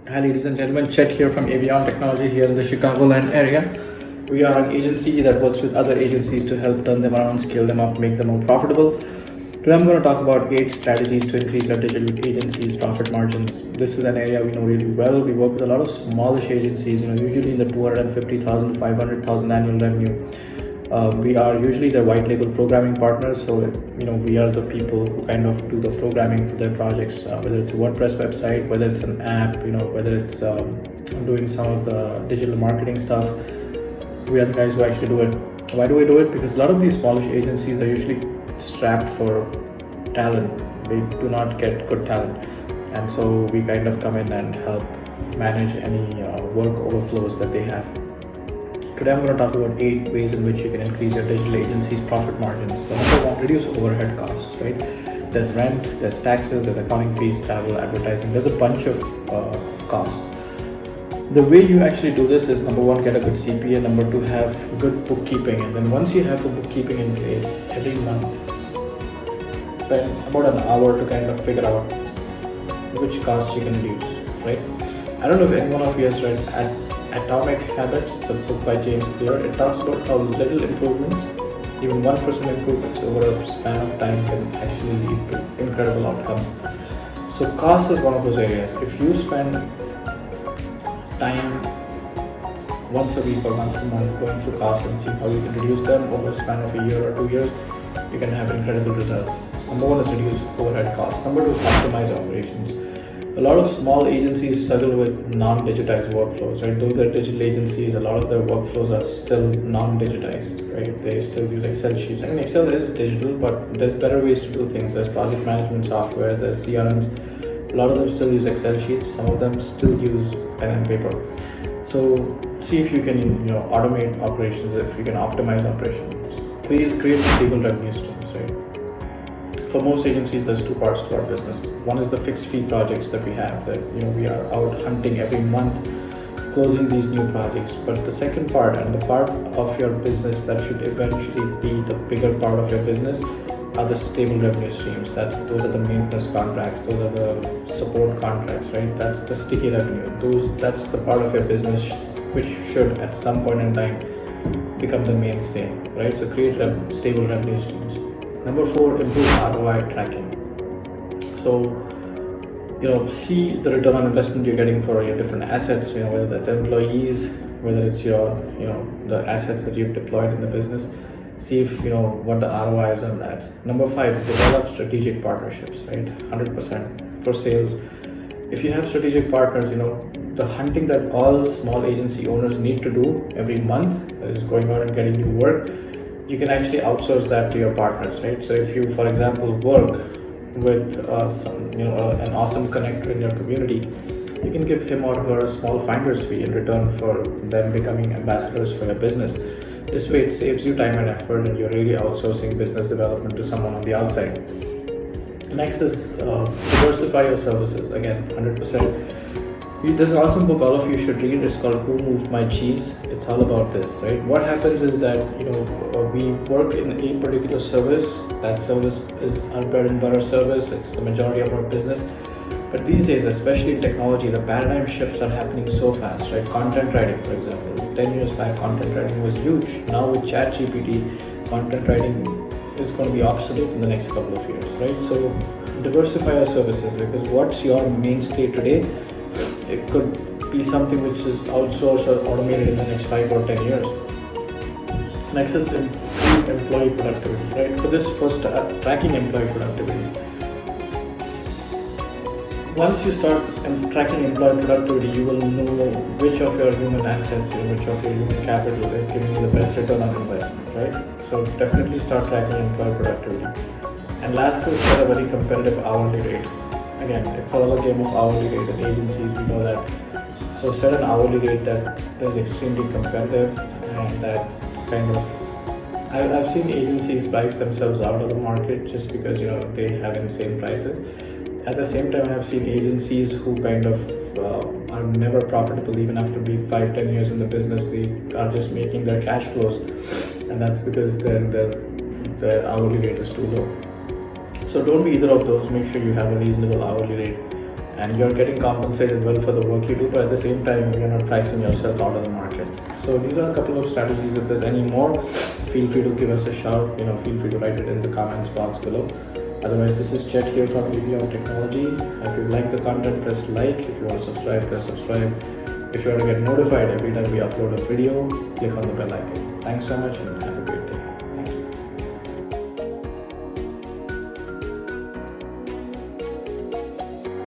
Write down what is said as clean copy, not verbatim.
Hi, ladies and gentlemen. Chet here from Avion Technology here in the Chicagoland area. We are an agency that works with other agencies to help turn them around, scale them up, make them more profitable. Today, I'm going to talk about 8 strategies to increase your digital agency's profit margins. This is an area we know really well. We work with a lot of smallish agencies, usually in the 250,000, 500,000 annual revenue. We are usually their white label programming partners, so we are the people who kind of do the programming for their projects, whether it's a WordPress website, whether it's an app, whether it's doing some of the digital marketing stuff. We are the guys who actually do it. Why do we do it? Because a lot of these smallish agencies are usually strapped for talent. They do not get good talent, and so we kind of come in and help manage any work overflows that they have. Today I'm going to talk about 8 ways in which you can increase your digital agency's profit margins. So number 1, reduce overhead costs, right? There's rent, there's taxes, there's accounting fees, travel, advertising. There's a bunch of costs. The way you actually do this is number 1, get a good CPA, number 2, have good bookkeeping, and then once you have the bookkeeping in place, every month spend about an hour to kind of figure out which costs you can reduce, right? I don't know if any one of you has read Atomic Habits. It's a book by James Clear. It talks about how little improvements, even 1% improvements over a span of time, can actually lead to incredible outcomes. So cost is one of those areas. If you spend time once a week or once a month going through costs and see how you can reduce them over a span of a year or 2 years, you can have incredible results. Number 1 is reduce overhead costs. Number 2 is optimize operations. A lot of small agencies struggle with non-digitized workflows, right? Though they're digital agencies, a lot of their workflows are still non-digitized, right? They still use Excel sheets. I mean, Excel is digital, but there's better ways to do things. There's project management software, there's CRMs. A lot of them still use Excel sheets. Some of them still use pen and paper. So see if you can, automate operations, if you can optimize operations. 3 is create stable revenue streams, right? For most agencies, there's 2 parts to our business. One is the fixed fee projects that we have, that we are out hunting every month, closing these new projects. But the second part, and the part of your business that should eventually be the bigger part of your business, are the stable revenue streams. Those are the maintenance contracts, those are the support contracts, right? That's the sticky revenue. That's the part of your business which should, at some point in time, become the mainstay, right? So create stable revenue streams. Number 4, improve ROI tracking. So, see the return on investment you're getting for your different assets, whether that's employees, whether it's your, the assets that you've deployed in the business. See if, what the ROI is on that. Number 5, develop strategic partnerships, right? 100% for sales. If you have strategic partners, the hunting that all small agency owners need to do every month, that is going out and getting new work, you can actually outsource that to your partners, right? So if you, for example, work with an awesome connector in your community, you can give him or her a small finder's fee in return for them becoming ambassadors for your business. This way it saves you time and effort, and you're really outsourcing business development to someone on the outside. Next is diversify your services. Again, 100%. There's an awesome book all of you should read. It's called Who Moved My Cheese. It's all about this, right? What happens is that we work in a particular service. That service is our bread and butter service. It's the majority of our business. But these days, especially in technology, the paradigm shifts are happening so fast, right? Content writing, for example. 10 years back, content writing was huge. Now with ChatGPT, content writing is going to be obsolete in the next couple of years, right? So diversify your services, because what's your mainstay today, it could be something which is outsourced or automated in the next 5 or 10 years. Next is improve employee productivity, right? For this, first tracking employee productivity. Once you start tracking employee productivity, you will know which of your human assets, which of your human capital is giving you the best return on investment, right? So definitely start tracking employee productivity. And last is set a very competitive hourly rate. Again, it's all a game of hourly rate in agencies, we know that. So set an hourly rate that is extremely competitive, and that kind of, I've seen agencies price themselves out of the market just because they have insane prices. At the same time, I've seen agencies who kind of are never profitable even after being 5-10 years in the business. They are just making their cash flows, and that's because their hourly rate is too low. So don't be either of those. Make sure you have a reasonable hourly rate and you're getting compensated well for the work you do, but at the same time you're not pricing yourself out of the market. So these are a couple of strategies. If there's any more, feel free to give us a shout. Feel free to write it in the comments box below. Otherwise, this is Chet here from ROI Technology. If you like the content, press like. If you want to subscribe, press subscribe. If you want to get notified every time we upload a video, click on the bell icon. Thanks so much and have a great day.